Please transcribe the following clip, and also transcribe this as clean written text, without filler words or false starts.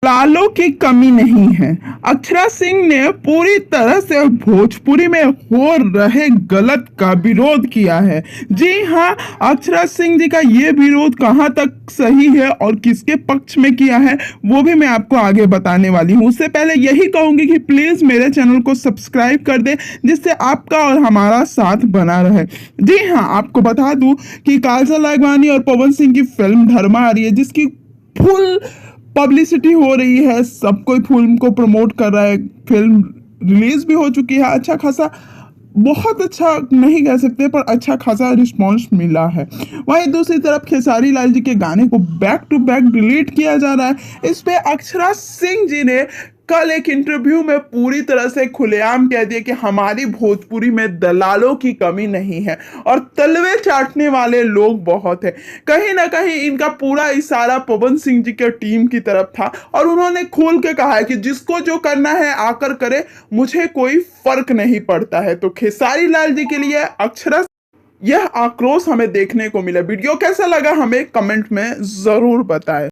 लालों की कमी नहीं है। अक्षरा सिंह ने पूरी तरह से भोजपुरी में हो रहे गलत का विरोध किया है। जी हाँ, अक्षरा सिंह जी का ये विरोध कहाँ तक सही है और किसके पक्ष में किया है वो भी मैं आपको आगे बताने वाली हूँ। उससे पहले यही कहूंगी कि प्लीज मेरे चैनल को सब्सक्राइब कर दे जिससे आपका और हमारा साथ बना रहे। जी हाँ, आपको बता दूं कि काजल राघवानी और पवन सिंह की फिल्म धर्मा आ रही है जिसकी फुल पब्लिसिटी हो रही है। सब कोई फिल्म को प्रमोट कर रहा है। फिल्म रिलीज भी हो चुकी है। अच्छा खासा, बहुत अच्छा नहीं कह सकते पर अच्छा खासा रिस्पांस मिला है। वहीं दूसरी तरफ खेसारी लाल जी के गाने को बैक टू बैक डिलीट किया जा रहा है। इस पे अक्षरा सिंह जी ने कल एक इंटरव्यू में पूरी तरह से खुलेआम कह दिया कि हमारी भोजपुरी में दलालों की कमी नहीं है और तलवे चाटने वाले लोग बहुत है। कहीं ना कहीं इनका पूरा इशारा पवन सिंह जी के टीम की तरफ था और उन्होंने खोल के कहा है कि जिसको जो करना है आकर करे, मुझे कोई फर्क नहीं पड़ता है। तो खेसारी लाल जी के लिए अक्षरा यह आक्रोश हमें देखने को मिला। वीडियो कैसा लगा हमें कमेंट में जरूर बताएं।